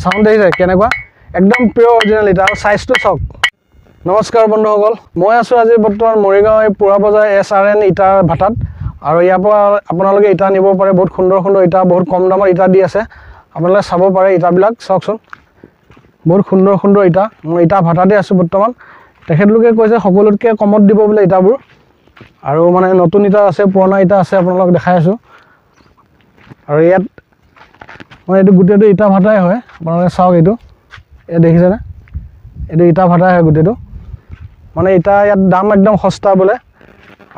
Sound দেখিছে কেনেকুৱা একদম পিওৰ অৰিজিনাল ইটা আৰু সাইজটো চক নমস্কাৰ বন্ধুসকল মই আছো আজি বৰ্তমান মৰিগাঁও এই পুৰা বজাৰ SRN ইটাৰ ভাটাত আৰু ইয়াৰ পৰা আপোনালোকে ইটা নিব পাৰে বহুত সুন্দৰ সুন্দৰ ইটা বহুত কম দামৰ ইটা দি আছে আপোনালোকে চাব পাৰে ইটাবিলাক চাওকচোন বহুত সুন্দৰ সুন্দৰ ইটা মই ইটা ভাটাতে আছো বৰ্তমান তেখেতলোকে কৈছে সকলোতকে কমত দিব বলে ইটাবোৰ আৰু মানে নতুন ইটা আছে পুৰণা ইটা আছে আপোনালোকক দেখাই আছো আৰু ইয়াত মই এটো গুটেটো ইটা ভাটাই হয় আপোনালোকে চাওক এটো এ দেখিছে না এটো ইটা ভাটাই হয় গুটেটো মানে ইটা ইয়াত দাম একদম সস্তা বলে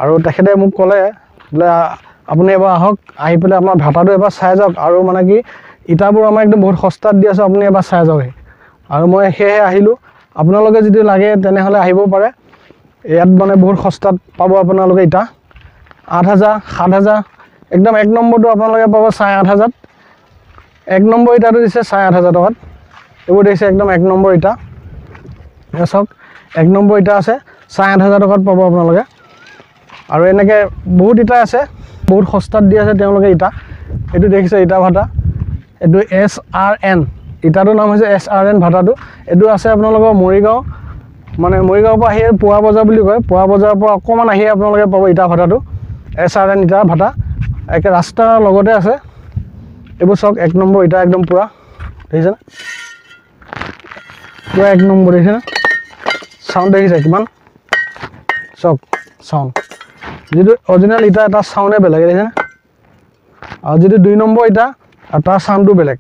আৰু তেখেতে মোক ক'লে বলে আপুনি এবাৰ আহক আহি পেলাই আপোনাৰ ভাটাটো এবাৰ চাই যাওক আৰু মানে কি ইটাবোৰ আমাৰ একদম বহুত সস্তাত দি আছে আপুনি এবাৰ চাই যাওক আৰু মই হেহে আহিলো আপোনালোকে যদি লাগে তেনেহলে আহিব পাৰে ইয়াত মানে বহুত সস্তাত পাব আপোনালোকে ইটা 8000 7000 একদম এক নম্বৰটো আপোনালোকে পাব 8500 এক নম্বৰ ইটাটো দিছে 8500 টকাত এবোৰ দিছে একদম এক নম্বৰ ইটা এসব এক নম্বৰ ইটা আছে 8500 টকাত পাব আপোনালোকে আৰু এনেকে বহুত ইটা আছে বহুত সস্তাত দি আছে তেওঁলোকে ইটা এটো দেখিছে ইটা ভাটা এটো SRN ইটাটো নাম হৈছে SRN ভাটাটো এটো আছে আপোনালোকৰ মৰিগাঁও মানে মৰিগাঁওৰ পৰা আহি পুৱা বজাৰ বুলি কয় পুৱা বজাৰৰ পৰা অকমান আহি আপোনালোকে পাব ইটা ভাটাটো SRN ইটা ভাটা একে ৰাস্তাৰ লগতে আছে এবোৰ সব এক নম্বৰ ইটা একদম পুৰা দেখিছে না পুৰা এক নম্বৰ দেখিছে না সাউন্ড দেখিছে কিমান সব সাউন্ড যেটো অৰিজিনাল ইটা এটা সাউন্ডে বেলেগ দেখিছে না আৰু যেটো দুই নম্বৰ ইটা আৰু তাৰ সাউন্ডটো বেলেগ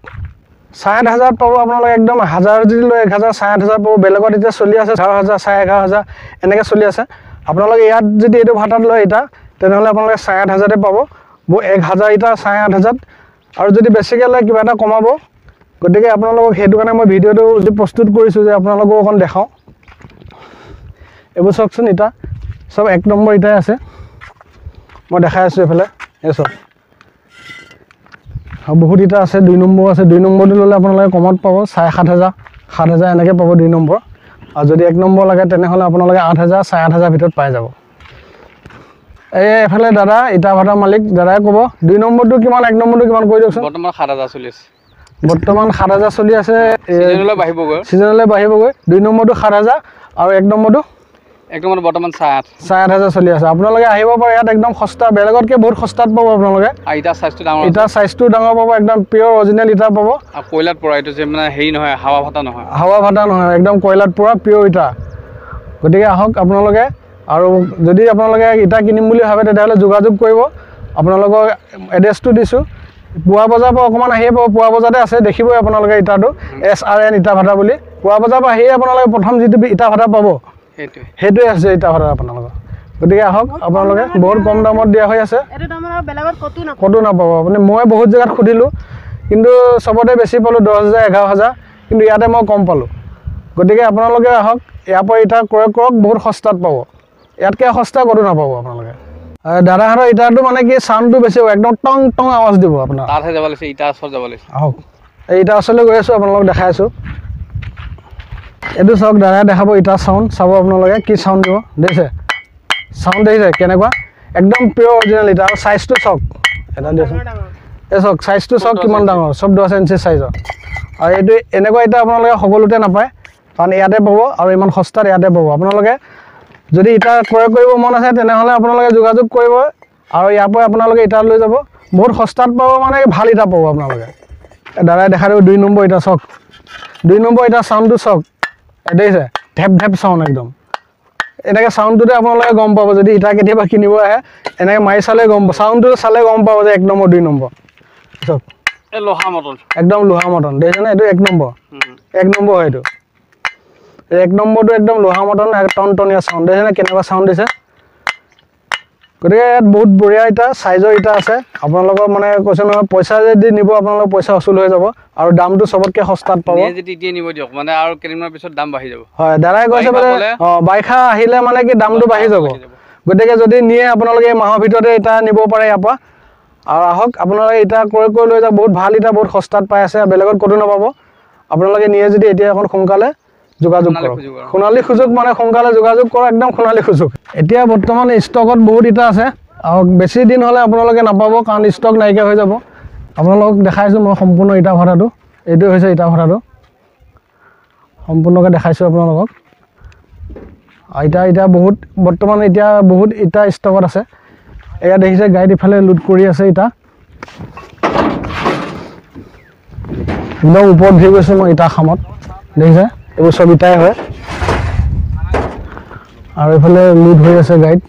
7000 পাব আপোনালোকে একদম 1000 যদি লৈ 1000 7000 পাব বেলেগত এতিয়া চলি আছে 11000 11000 এনেকে চলি আছে আপোনালোকে ইয়াত যদি এটো ভাটাত লৈ ইটা তেনেহলে আপোনালোকে 7000 এ পাব 1000 ইটা 8000 আৰু যদি বেছিকে লয় কিবা এটা কমাব গতিকে আপোনালোকক হেতু কাৰণে মই ভিডিওটো প্ৰস্তুত কৰিছো যে আপোনালোকক অকন দেখাও এবোৰ চাওকচোন ইটা সব এক নম্বৰ ইটাই আছে মই দেখাই আছো এফালে এসব বহুত ইটা আছে দুই নম্বৰ আছে দুই নম্বৰটো ললে আপোনালোকে কমত পাব 7000 7000 এনেকে পাব দুই নম্বৰ আৰু যদি এক নম্বৰ লাগে তেনেহলে আপোনালোকে 8000 8500 ভিতৰত পাই যাব এফালে দাদা ইটা ভাটা মালিক দাদাই ক'ব দুই নম্বৰটো কিমান এক নম্বৰটো কিমান কৈ দিয়কচোন বৰ্তমান 7000 চলি আছে বৰ্তমান 7000 চলি আছে সিজনলৈ বাঢ়িবগৈ দুই নম্বৰটো 7000 আৰু এক নম্বৰটো বৰ্তমান 6000 চলি আছে আপোনালোকে আহিব পাৰে ইয়াত একদম সস্তা বেলেগতকে বহুত সস্তাত পাব আপোনালোকে ইটা সাইজটো ডাঙৰ পাব একদম পিওৰ অৰিজিনাল ইটা পাব আৰু কয়লাত পৰা এটো যে মানে হেৰি নহয় হাৱা ভাটা নহয় একদম কয়লাত পৰা পিওৰ ইটা গতিকে আহক আপোনালোকে আৰু যদি আপোনালোকে ইটা কিনিম বুলি ভাবে তেতিয়াহলে যোগাযোগ কৰিব আপোনালোকৰ এড্ৰেছটো দিছো পুৱা বজাৰ পৰা অকমান আহিব পুৱা বজাতে আছে দেখিবই আপোনালোকে ইটাটো SRN ইটা ভাটা বুলি পুৱা বজাৰ পৰা আহি আপোনালোকে প্ৰথম যেটো ইটা ভাটা পাব হেতুই আছে ইটা ভাটা আপোনালোকৰ গতিকে আহক আপোনালোকে বহুত কম দামত দিয়া হৈ আছে এটো দাম আৰু বেলেগত কতো নাপাব আপুনি মই বহুত জায়গাত খুদিলো কিন্তু সবতে বেছি পালো 10000 11000 কিন্তু ইয়াতে মই কম পালো গতিকে আপোনালোকে আহক ইয়াৰ পৰা ইটা ক্ৰয় কৰক বহুত সস্তাত পাব ইয়াতকে সস্তা কতো নাপাব আপোনালোকে দাদাহঁতৰ ইটাটো মানে কি সাউন্ডটো বেছি একদম টং টং আৱাজ দিব আপোনাৰ তাতহে যাব লাগিছে ইটা ওচৰ যাব লাগিছে আহক এই ইটা ওচৰলৈ গৈ আছো আপোনালোকক দেখাই আছো এটো সব দাদা দেখাব ইটা সাউন্ড চাব আপোনালোকে কি সাউন্ড দিব দেখিছে সাউন্ড দেখিছে কেনেকুৱা একদম পিওৰ অৰিজিনাল ইটা আৰু সাইজটো চক এটা দিছে এসক সাইজটো চক কিমান ডাঙৰ সব 10 ইঞ্চি সাইজৰ আৰু এটো এনেকুৱা ইটা আপোনালোকে সকলোতে নাপায় কাৰণ ইয়াতে পাব আৰু ইমান সস্তাত ইয়াতে পাব আপোনালোকে যদি ইটা ক্ৰয় কৰিব মন আছে তেনেহলে আপোনালোকে যোগাযোগ কৰিব আৰু ইয়াৰ পৰা আপোনালোকে ইটা লৈ যাব বহুত সস্তাত পাব মানে ভাল ইটা পাব আপোনালোকে দাদাই দেখাই দিব দুই নম্বৰ ইটা চক দুই নম্বৰ ইটা সাউন্ডটো চক দেখিছে ঢেপ ঢেপ সাউন্ড একদম এনেকে সাউন্ডটোতে আপোনালোকে গম পাব যদি ইটা কেতিয়াবা কিনিব আহে এনেকে মাৰি চালে গম সাউন্ডটো চালে গম পাব যে এক নম্বৰ দুই নম্বৰ চক এ লোহা মটন একদম লোহা মটন দেখিছে না এটো এক নম্বৰ হয় এটো এক নম্বৰটো একদম লোহা মটন টনটনিয়া সাউন্ড দেখিছে না কেনেকুৱা সাউন্ড দিছে গতিকে ইয়াত বহুত বঢ়িয়া ইটা সাইজৰ ইটা আছে আপোনালোকৰ মানে কৈছে নহয় পইচা যদি নিব আপোনালোকৰ পইচা উসুল হৈ যাব আৰু দামটো সবতকে সস্তাত পাব যদি ইটা নিব দিয়ক মানে আৰু কেইদিনমানৰ পিছত দাম বাঢ়ি যাব হয় দাদাই কৈছে মানে বাইখা আহিলে মানে কি দামটো বাঢ়ি যাব গতিকে যদি নিয়ে আপোনালোকে এই মাহৰ ভিতৰতে ইটা নিব পাৰে ইয়াৰ পৰা আৰু আহক আপোনালোকে ইটা ক্ৰয় কৰি লৈ যাওক বহুত ভাল ইটা বহুত সস্তাত পাই আছে বেলেগত কতো নাপাব আপোনালোকে নিয়ে যদি এতিয়া এখন সোনকালে যোগাযোগ কৰক খুনালি সুযোগ মানে সোনকালে যোগাযোগ কৰক একদম খুনালি সুযোগ এতিয়া বৰ্তমান ষ্টকত বহুত ইটা আছে আৰু বেছি দিন হলে আপোনালোকে নাপাব কাৰণ ষ্টক নাইকিয়া হৈ যাব আপোনালোকক দেখাইছো মই সম্পূৰ্ণ ইটা ভাটাটো এইটো হৈছে ইটা ভাটাটো সম্পূৰ্ণকৈ দেখাইছোঁ আপোনালোকক। এতিয়া বৰ্তমান বহুত ইটা ষ্টকত আছে। এয়া দেখিছে গাড়ীত ইফালে লোড কৰি আছে ইটা। একদম ওপৰত ধৰি গৈছোঁ মই ইটা খামত, দেখিছে এইবোৰ চব ইটাই হয়। আৰু এইফালে লোড হৈ আছে গাড়ীত।